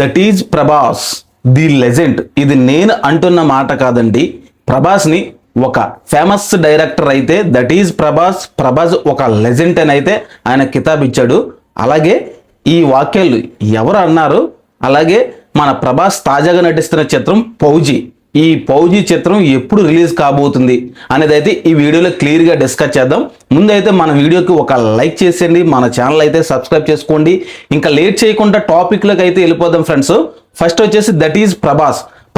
That is Prabhas the legend. ఇది నేను అంటున్న మాట కాదండి. ప్రభాస్ని ఒక ఫేమస్ డైరెక్టర్ అయితే దట్ ఈజ్ ప్రభాస్ ఒక లెజెండ్ అని అయితే ఆయన కితాబ్ ఇచ్చాడు. అలాగే ఈ వాక్యాలు ఎవరు అన్నారు? అలాగే మన ప్రభాస్ తాజాగా నటిస్తున్న చిత్రం ఫౌజీ. ఈ ఫౌజీ చిత్రం ఎప్పుడు రిలీజ్ కాబోతుంది అనేది అయితే ఈ వీడియోలో క్లియర్గా డిస్కస్ చేద్దాం. ముందైతే మన వీడియోకి ఒక లైక్ చేసేయండి, మన ఛానల్ అయితే సబ్స్క్రైబ్ చేసుకోండి. ఇంకా లేట్ చేయకుండా టాపిక్లోకి అయితే వెళ్ళిపోదాం ఫ్రెండ్స్. ఫస్ట్ వచ్చేసి దట్ ఈజ్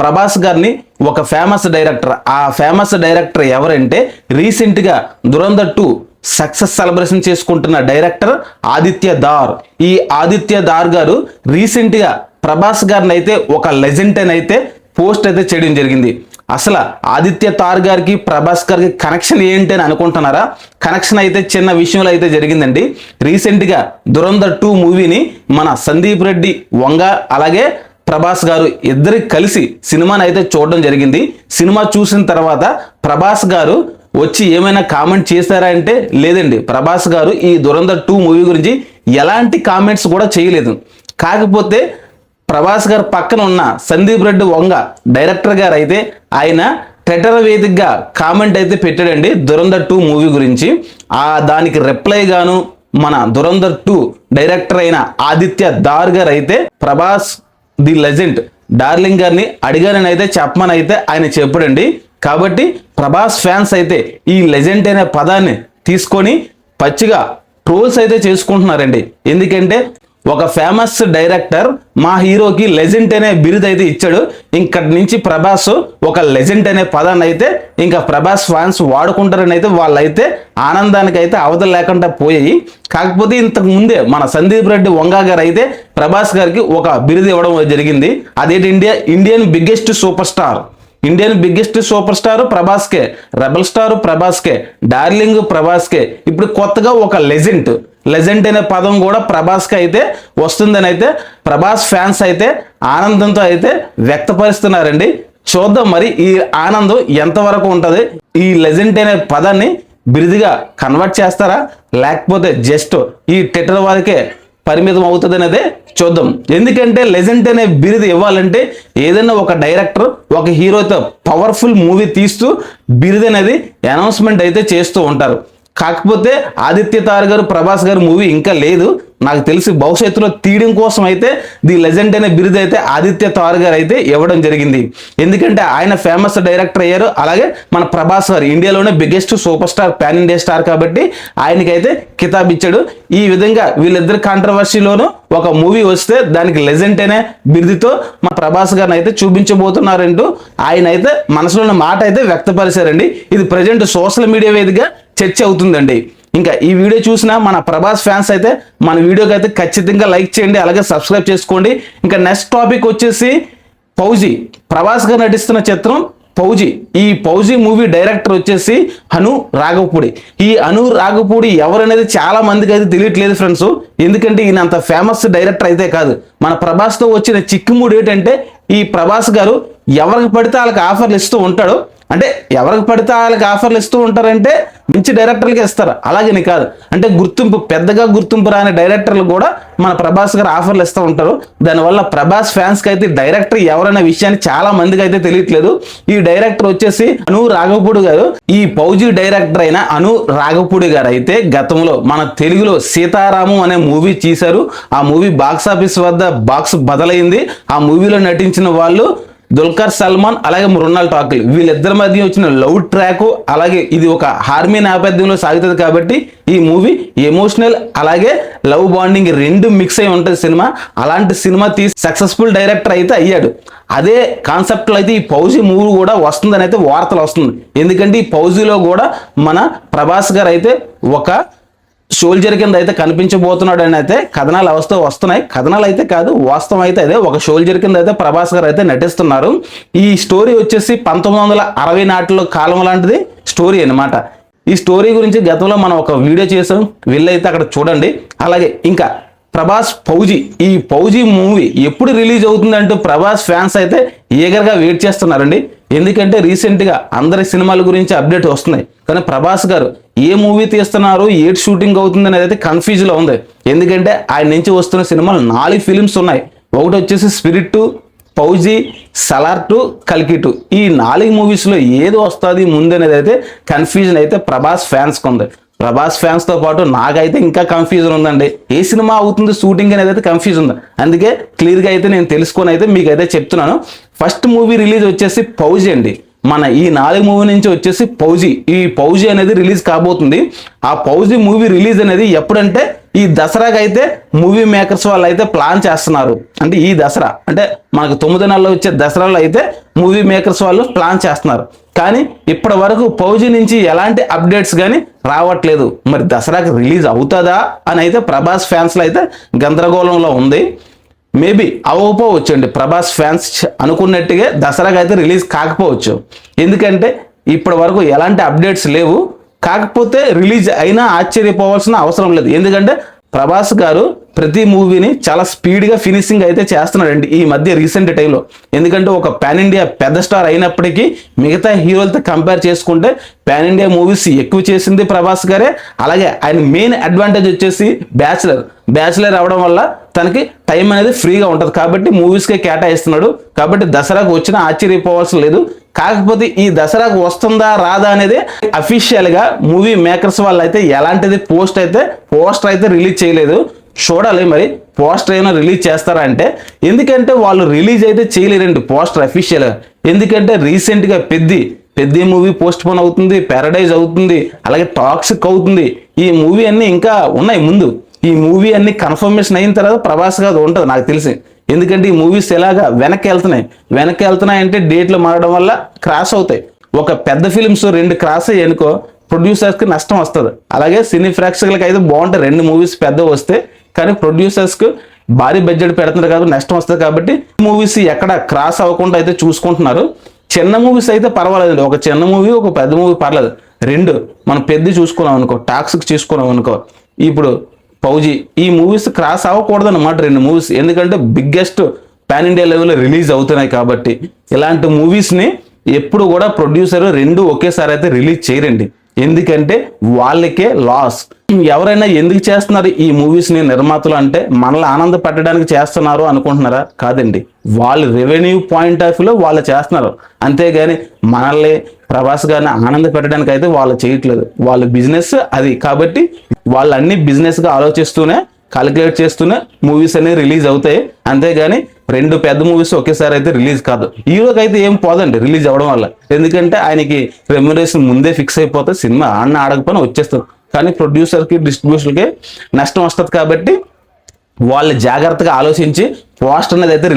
ప్రభాస్ గారిని ఒక ఫేమస్ డైరెక్టర్. ఆ ఫేమస్ డైరెక్టర్ ఎవరంటే రీసెంట్గా దురంధర్ 2 సక్సెస్ సెలబ్రేషన్ చేసుకుంటున్న డైరెక్టర్ ఆదిత్య దార్. ఈ ఆదిత్య దార్ గారు రీసెంట్గా ప్రభాస్ గారిని అయితే ఒక లెజెండ్ అని అయితే పోస్ట్ అయితే చేయడం జరిగింది. అసలు ఆదిత్య తార్ గారికి ప్రభాస్ గారికి కనెక్షన్ ఏంటి అని అనుకుంటున్నారా? కనెక్షన్ అయితే చిన్న విషయంలో అయితే జరిగిందండి. రీసెంట్గా దురంధర్ 2 మూవీని మన సందీప్ రెడ్డి వంగ అలాగే ప్రభాస్ గారు ఇద్దరికి కలిసి సినిమాని అయితే చూడడం జరిగింది. సినిమా చూసిన తర్వాత ప్రభాస్ గారు వచ్చి ఏమైనా కామెంట్ చేశారా అంటే లేదండి. ప్రభాస్ గారు ఈ దురంధర్ 2 మూవీ గురించి ఎలాంటి కామెంట్స్ కూడా చేయలేదు. కాకపోతే ప్రభాస్ గారు పక్కన ఉన్న సందీప్ రెడ్డి వంగ డైరెక్టర్ గారు అయితే ఆయన ట్విట్టర్ వేదికగా కామెంట్ అయితే పెట్టాడండి దురంధర్ 2 మూవీ గురించి. దానికి రిప్లై గాను మన దురంధర్ 2 డైరెక్టర్ అయిన ఆదిత్య దార్ గారు అయితే ప్రభాస్ ది లెజెండ్ డార్లింగ్ గారిని అడిగానని అయితే చెప్పమని అయితే ఆయన చెప్పాడండి. కాబట్టి ప్రభాస్ ఫ్యాన్స్ అయితే ఈ లెజెండ్ అనే పదాన్ని తీసుకొని పచ్చిగా ట్రోల్స్ అయితే చేసుకుంటున్నారండి. ఎందుకంటే ఒక ఫేమస్ డైరెక్టర్ మా హీరోకి లెజెండ్ అనే బిరుదు అయితే ఇచ్చాడు. ఇంకటి నుంచి ప్రభాస్ ఒక లెజెండ్ అనే పదాన్ని అయితే ఇంకా ప్రభాస్ ఫ్యాన్స్ వాడుకుంటారని అయితే వాళ్ళైతే ఆనందానికి అయితే అవధులు లేకుండా పోయాయి. కాకపోతే ఇంతకు ముందే మన సందీప్ రెడ్డి వంగా గారు అయితే ప్రభాస్ గారికి ఒక బిరుదు ఇవ్వడం జరిగింది. అదేంటి ఇండియన్ బిగ్గెస్ట్ సూపర్ స్టార్ ప్రభాస్కే, రెబల్ స్టార్ ప్రభాస్కే, డార్లింగ్ ప్రభాస్కే. ఇప్పుడు కొత్తగా ఒక లెజెండ్ అనే పదం కూడా ప్రభాస్కి అయితే వస్తుందని అయితే ప్రభాస్ ఫ్యాన్స్ అయితే ఆనందంతో అయితే వ్యక్తపరుస్తున్నారండి. చూద్దాం మరి ఈ ఆనందం ఎంతవరకు ఉంటుంది. ఈ లెజెండ్ అనే పదాన్ని బిరుదుగా కన్వర్ట్ చేస్తారా లేకపోతే జస్ట్ ఈ ట్విట్టర్ వారికే పరిమితం అవుతుంది అనేది చూద్దాం. ఎందుకంటే లెజెండ్ అనే బిరుదు ఇవ్వాలంటే ఏదైనా ఒక డైరెక్టర్ ఒక హీరోతో పవర్ఫుల్ మూవీ తీస్తూ బిరుదు అనేది అనౌన్స్మెంట్ అయితే చేస్తూ ఉంటారు. కాకపోతే ఆదిత్య తార్ గారు ప్రభాస్ గారు మూవీ ఇంకా లేదు. నాకు తెలిసి భవిష్యత్తులో తీయడం కోసం అయితే ది లెజెండ్ అనే బిరుదు అయితే ఆదిత్య తార్ గారు అయితే ఇవ్వడం జరిగింది. ఎందుకంటే ఆయన ఫేమస్ డైరెక్టర్ అయ్యారు. అలాగే మన ప్రభాస్ గారు ఇండియాలోనే biggest super star pan India star కాబట్టి ఆయనకైతే కితాబ్ ఇచ్చాడు. ఈ విధంగా వీళ్ళిద్దరు కాంట్రవర్సీలోనూ ఒక మూవీ వస్తే దానికి లెజెండ్ అనే బిరుదుతో మా ప్రభాస్ గారిని అయితే చూపించబోతున్నారంటూ ఆయన అయితే మనసులోని మాట అయితే వ్యక్తపరిచారండి. ఇది ప్రజెంట్ సోషల్ మీడియా వేదికగా చర్చ అవుతుందండి. ఇంకా ఈ వీడియో చూసిన మన ప్రభాస్ ఫ్యాన్స్ అయితే మన వీడియోకి అయితే ఖచ్చితంగా లైక్ చేయండి, అలాగే సబ్స్క్రైబ్ చేసుకోండి. ఇంకా నెక్స్ట్ టాపిక్ వచ్చేసి ఫౌజీ. ప్రభాస్ గారు నటిస్తున్న చిత్రం ఫౌజీ. ఈ ఫౌజీ మూవీ డైరెక్టర్ వచ్చేసి అను రాఘవపూడి. ఈ అను రాఘవపూడి ఎవరనేది చాలా మందికి అయితే తెలియట్లేదు ఫ్రెండ్స్. ఎందుకంటే ఈయన అంత ఫేమస్ డైరెక్టర్ అయితే కాదు. మన ప్రభాస్తో వచ్చిన చిక్కుముడి ఏంటంటే ఈ ప్రభాస్ గారు ఎవరికి పడితే వాళ్ళకి ఆఫర్లు ఇస్తూ ఉంటాడు. అంటే ఎవరికి పడితే వాళ్ళకి ఆఫర్లు ఇస్తూ ఉంటారంటే మంచి డైరెక్టర్లకి ఇస్తారు, అలాగని కాదు. అంటే పెద్దగా గుర్తింపు రాని డైరెక్టర్లు కూడా మన ప్రభాస్ గారు ఆఫర్లు ఇస్తూ ఉంటారు. దానివల్ల ప్రభాస్ ఫ్యాన్స్కి అయితే డైరెక్టర్ ఎవరైనా విషయాన్ని చాలా మందికి అయితే తెలియట్లేదు. ఈ డైరెక్టర్ వచ్చేసి అను రాఘవపూడి గారు. ఈ ఫౌజీ డైరెక్టర్ అయిన అను రాఘవపూడి గారు అయితే గతంలో మన తెలుగులో సీతారామం అనే మూవీ తీశారు. ఆ మూవీ బాక్స్ ఆఫీస్ వద్ద బాక్స్ బదలైంది. ఆ మూవీలో నటించిన వాళ్ళు దుల్కర్ సల్మాన్ అలాగే మృణాల్ ఠాకూర్. వీళ్ళిద్దరి మధ్య వచ్చిన లవ్ ట్రాక్ అలాగే ఇది ఒక హార్మీ నేపథ్యంలో సాగుతుంది కాబట్టి ఈ మూవీ ఎమోషనల్ అలాగే లవ్ బాండింగ్ రెండు మిక్స్ అయి ఉంటుంది సినిమా. అలాంటి సినిమా తీసి సక్సెస్ఫుల్ డైరెక్టర్ అయితే అయ్యాడు. అదే కాన్సెప్ట్లో అయితే ఈ ఫౌజీ మూవీ కూడా వస్తుందని అయితే వార్తలు వస్తుంది. ఎందుకంటే ఈ ఫౌజీలో కూడా మన ప్రభాస్ గారు అయితే ఒక సోల్జర్ కింద అయితే కనిపించబోతున్నాడు అని అయితే కథనాలు వస్తున్నాయి. కథనాలు అయితే కాదు, వాస్తవం అయితే అదే. ఒక సోల్జర్ కింద అయితే ప్రభాస్ గారు అయితే నటిస్తున్నారు. ఈ స్టోరీ వచ్చేసి 1960 నాటిలో కాలం లాంటిది స్టోరీ అన్నమాట. ఈ స్టోరీ గురించి గతంలో మనం ఒక వీడియో చేసాం, వెళ్ళైతే అక్కడ చూడండి. అలాగే ఇంకా ప్రభాస్ ఫౌజీ. ఈ ఫౌజీ మూవీ ఎప్పుడు రిలీజ్ అవుతుందంటూ ప్రభాస్ ఫ్యాన్స్ అయితే ఈగర్గా వెయిట్ చేస్తున్నారండి. ఎందుకంటే రీసెంట్గా అందరి సినిమాల గురించి అప్డేట్ వస్తున్నాయి, కానీ ప్రభాస్ గారు ఏ మూవీ తీస్తున్నారు, ఏటి షూటింగ్ అవుతుంది అనేది అయితే కన్ఫ్యూజ్లో ఉంది. ఎందుకంటే ఆయన నుంచి వస్తున్న సినిమాలు 4 ఫిలిమ్స్ ఉన్నాయి. ఒకటి వచ్చేసి స్పిరిట్, ఫౌజీ, సలార్ టు, కల్కి 2 ఈ 4 మూవీస్లో ఏది వస్తుంది ముందు అనేది అయితే కన్ఫ్యూజన్ అయితే ప్రభాస్ ఫ్యాన్స్కి ఉంది. ప్రభాస్ ఫ్యాన్స్తో పాటు నాకైతే ఇంకా కన్ఫ్యూజన్ ఉందండి. ఏ సినిమా అవుతుంది షూటింగ్ అనేది అయితే కన్ఫ్యూజన్ ఉంది. అందుకే క్లియర్గా అయితే నేను తెలుసుకొని అయితే మీకు అయితే చెప్తున్నాను. ఫస్ట్ మూవీ రిలీజ్ వచ్చేసి ఫౌజీ అండి. మన ఈ 4 మూవీ నుంచి వచ్చేసి ఫౌజీ, ఈ ఫౌజీ అనేది రిలీజ్ కాబోతుంది. ఆ ఫౌజీ మూవీ రిలీజ్ అనేది ఎప్పుడంటే ఈ దసరాకి అయితే మూవీ మేకర్స్ వాళ్ళు అయితే ప్లాన్ చేస్తున్నారు. అంటే ఈ దసరా అంటే మనకు 9 నెలలు వచ్చే దసరాలో అయితే మూవీ మేకర్స్ వాళ్ళు ప్లాన్ చేస్తున్నారు. కానీ ఇప్పటి వరకు ఫౌజీ నుంచి ఎలాంటి అప్డేట్స్ కానీ రావట్లేదు. మరి దసరాకి రిలీజ్ అవుతుందా అని అయితే ప్రభాస్ ఫ్యాన్స్లో అయితే గందరగోళంలో ఉంది. మేబీ అవ్వకపోవచ్చు అండి. ప్రభాస్ ఫ్యాన్స్ అనుకున్నట్టుగా దసరాకి అయితే రిలీజ్ కాకపోవచ్చు. ఎందుకంటే ఇప్పటి వరకు ఎలాంటి అప్డేట్స్ లేవు. కాకపోతే రిలీజ్ అయినా ఆశ్చర్యపోవాల్సిన అవసరం లేదు. ఎందుకంటే ప్రభాస్ గారు ప్రతి మూవీని చాలా స్పీడ్గా ఫినిషింగ్ అయితే చేస్తున్నాడండి ఈ మధ్య రీసెంట్ టైంలో. ఎందుకంటే ఒక పాన్ ఇండియా పెద్ద స్టార్ అయినప్పటికీ మిగతా హీరోలతో కంపేర్ చేసుకుంటే పాన్ ఇండియా మూవీస్ ఎక్కువ చేసింది ప్రభాస్ గారే. అలాగే ఆయన మెయిన్ అడ్వాంటేజ్ వచ్చేసి బ్యాచులర్ అవడం వల్ల తనకి టైం అనేది ఫ్రీగా ఉంటుంది కాబట్టి మూవీస్కే కేటాయిస్తున్నాడు. కాబట్టి దసరాకు వచ్చినా ఆశ్చర్యపోవాల్సిన లేదు. కాకపోతే ఈ దసరాకు వస్తుందా రాదా అనేది అఫీషియల్గా మూవీ మేకర్స్ వాళ్ళు అయితే ఎలాంటిది పోస్టర్ అయితే రిలీజ్ చేయలేదు. చూడాలి మరి పోస్టర్ ఏమైనా రిలీజ్ చేస్తారా అంటే. ఎందుకంటే వాళ్ళు రిలీజ్ అయితే చేయలేరండి పోస్టర్ అఫీషియల్గా. ఎందుకంటే రీసెంట్గా పెద్ద మూవీ పోస్ట్ పోన్ అవుతుంది, ప్యారడైజ్ అవుతుంది, అలాగే టాక్సిక్ అవుతుంది. ఈ మూవీ అన్నీ ఇంకా ఉన్నాయి ముందు. ఈ మూవీ అన్ని కన్ఫర్మేషన్ అయిన తర్వాత ప్రభాస్ గారు ఉంటుంది నాకు తెలిసి. ఎందుకంటే ఈ మూవీస్ ఎలాగా వెనక్కి వెళ్తున్నాయి అంటే డేట్లు మారడం వల్ల క్రాస్ అవుతాయి. ఒక పెద్ద ఫిలిమ్స్ 2 క్రాస్ అయ్యి అనుకో ప్రొడ్యూసర్స్కి నష్టం వస్తుంది. అలాగే సినీ ప్రేక్షకులకి అయితే బాగుంటాయి 2 మూవీస్ పెద్ద వస్తే. కానీ ప్రొడ్యూసర్స్కి భారీ బడ్జెట్ పెడుతున్నారు కాబట్టి నష్టం వస్తుంది. కాబట్టి మూవీస్ ఎక్కడ క్రాస్ అవ్వకుండా అయితే చూసుకుంటున్నారు. చిన్న మూవీస్ అయితే పర్వాలేదండి. ఒక చిన్న మూవీ ఒక పెద్ద మూవీ పర్లేదు. 2 మనం పెద్ద చూసుకున్నాం అనుకో, టాక్సిక్ చూసుకున్నాం అనుకో, ఇప్పుడు ఫౌజీ ఈ మూవీస్ క్రాస్ అవ్వకూడదు అన్నమాట 2 మూవీస్. ఎందుకంటే బిగ్గెస్ట్ పాన్ ఇండియా లెవెల్లో రిలీజ్ అవుతున్నాయి కాబట్టి ఇలాంటి మూవీస్ని ఎప్పుడు కూడా ప్రొడ్యూసర్ 2 ఒకేసారి అయితే రిలీజ్ చేయరండి. ఎందుకంటే వాళ్ళకే లాస్. ఎవరైనా ఎందుకు చేస్తున్నారు ఈ మూవీస్ని నిర్మాతలు అంటే మనల్ని ఆనంద పెట్టడానికి చేస్తున్నారు అనుకుంటున్నారా? కాదండి, వాళ్ళు రెవెన్యూ పాయింట్ ఆఫ్ వ్యూలో వాళ్ళు చేస్తున్నారు. అంతేగాని మనల్ని ప్రభాస్ గారిని ఆనంద పెట్టడానికి అయితే వాళ్ళు చేయట్లేదు. వాళ్ళ బిజినెస్ అది. కాబట్టి వాళ్ళు అన్ని బిజినెస్గా ఆలోచిస్తూనే కాలిక్యులేట్ చేస్తూనే మూవీస్ అనేవి రిలీజ్ అవుతాయి. అంతేగాని 2 పెద్ద మూవీస్ ఒకేసారి అయితే రిలీజ్ కాదు. హీరోకి అయితే ఏం పోదండి రిలీజ్ అవ్వడం వల్ల. ఎందుకంటే ఆయనకి రెమ్యునరేషన్ ముందే ఫిక్స్ అయిపోతే సినిమా ఆడకపోయినా వచ్చేస్తుంది. కానీ ప్రొడ్యూసర్కి డిస్ట్రిబ్యూషన్కి నష్టం వస్తుంది. కాబట్టి వాళ్ళు జాగ్రత్తగా ఆలోచించి పోస్టర్ అనేది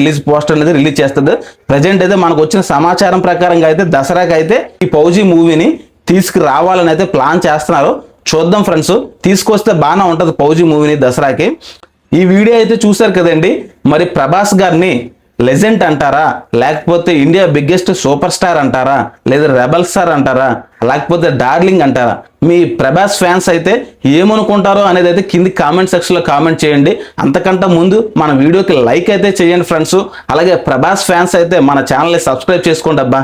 రిలీజ్ చేస్తుంది. ప్రజెంట్ అయితే మనకు వచ్చిన సమాచారం ప్రకారంగా అయితే దసరాకి అయితే ఈ ఫౌజీ మూవీని తీసుకురావాలని అయితే ప్లాన్ చేస్తున్నారు. చూద్దాం ఫ్రెండ్స్, తీసుకొస్తే బాగానే ఉంటుంది ఫౌజీ మూవీని దసరాకి. ఈ వీడియో అయితే చూశారు కదండి. మరి ప్రభాస్ గారిని లెజెండ్ అంటారా, లేకపోతే ఇండియా బిగ్గెస్ట్ సూపర్ స్టార్ అంటారా, లేదా రెబల్ స్టార్ అంటారా, లేకపోతే డార్లింగ్ అంటారా? మీ ప్రభాస్ ఫ్యాన్స్ అయితే ఏమనుకుంటారో అనేది అయితే కింది కామెంట్ సెక్షన్లో కామెంట్ చేయండి. అంతకంటే ముందు మన వీడియోకి లైక్ అయితే చేయండి ఫ్రెండ్స్. అలాగే ప్రభాస్ ఫ్యాన్స్ అయితే మన ఛానల్ని సబ్స్క్రైబ్ చేసుకోండి అబ్బా.